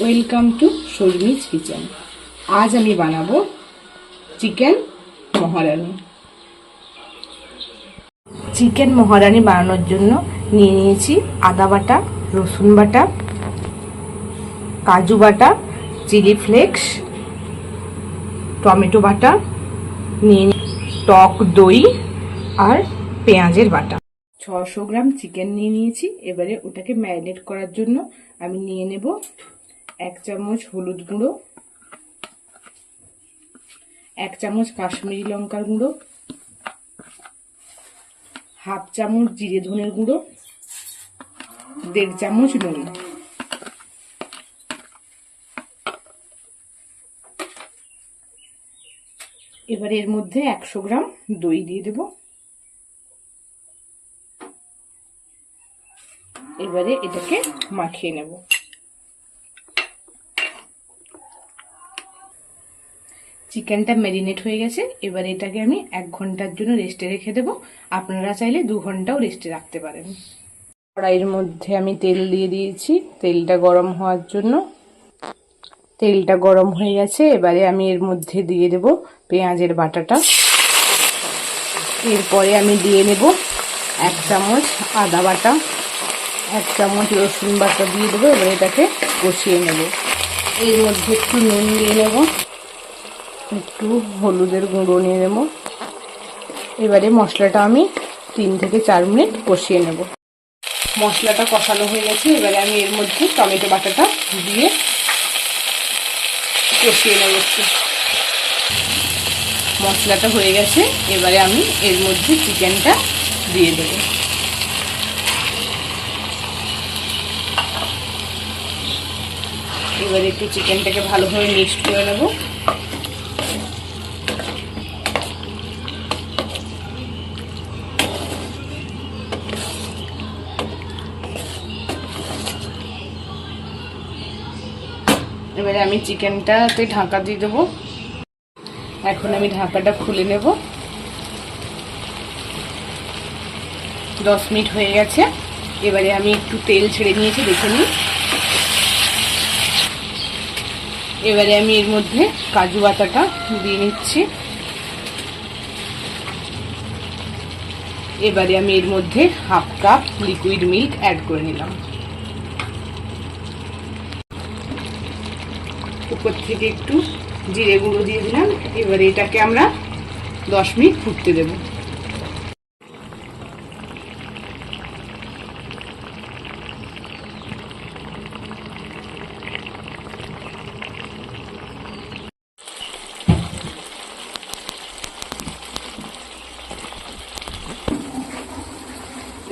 Welcome to Sharmi's kitchen. আজ আমি বানাবো চিকেন মহারানি। চিকেন মহারানি বানানোর জন্য নিয়ে নিয়েছি আদা বাটা, রসুন বাটা, কাজু বাটা, চিলি ফ্লেক্স, টমেটো বাটা, নিয়ে টক দই আর পেঁয়াজের বাটা। 600 গ্রাম চিকেন নিয়ে নিয়েছি। এবারে ওটাকে ম্যারিনেট করার জন্য আমি নিয়ে নেব 1 চামচ হলুদ গুঁড়ো, 1 চামচ কাশ্মীরি লঙ্কার গুঁড়ো, 1/2 চামচ জিরে ধনের গুঁড়ো, 1.5 চামচ নুন। এবারে এর মধ্যে 100 গ্রাম দই দিয়ে দেব। এবারে এটাকে মাখিয়ে নেব। চিকেনটা ম্যারিনেট হয়ে গেছে। এবারে এটাকে আমি 1 ঘন্টার জন্য রেস্টে রেখে দেব। আপনারা চাইলে 2 ঘন্টাও রেস্টে রাখতে পারেন। কড়াইয়ের মধ্যে আমি তেল দিয়ে দিয়েছি তেলটা গরম হওয়ার জন্য। তেলটা গরম হয়ে গেছে। এবারে আমি এর মধ্যে দিয়ে দেব পেঁয়াজের বাটাটা। এরপরে আমি দিয়ে নেব 1 চামচ আদা বাটা, 1 চামচ রসুন বাটা দিয়ে দেবো। এবারে এটাকে কষিয়ে নেব। এর মধ্যে একটু নুন দিয়ে নেব, একটু হলুদের গুঁড়ো নিয়ে নেব। এবারে মশলাটা আমি 3 থেকে 4 মিনিট কষিয়ে নেব। মশলাটা কষানো হয়ে গেছে। এবারে আমি এর মধ্যে টমেটো বাটাটা দিয়ে কষিয়ে নেব। মশলাটা হয়ে গেছে। এবারে আমি এর মধ্যে চিকেনটা দিয়ে দেব। এবারে একটু চিকেনটাকে ভালোভাবে মিক্সড করে নেব। এবারে আমি চিকেনটাতে ঢাকা দিয়ে দেবো। এখন আমি ঢাকাটা খুলে নেব। 10 মিনিট হয়ে গেছে। এবারে আমি একটু তেল ছেড়ে নিয়েছি, দেখে নিই। এবারে আমি এর মধ্যে কাজু বাটাটা দিয়ে নিচ্ছি। এবারে আমি এর মধ্যে 1/2 কাপ লিকুইড মিল্ক অ্যাড করে নিলাম। উপর থেকে একটু জিরে গুঁড়ো দিয়ে দিলাম। এবারে এটাকে আমরা 10 মিনিট ফুটতে দেব।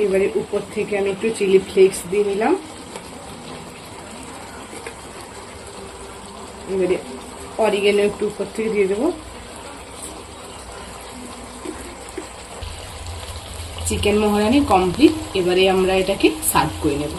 এবারে উপর থেকে আমি একটু চিলি ফ্লেক্স দিয়ে নিলাম। এবারে অরিগেনো একটু উপর থেকে দিয়ে দেবো। Chicken মহারানি complete. এবারে আমরা এটাকে সার্ভ করে নেব।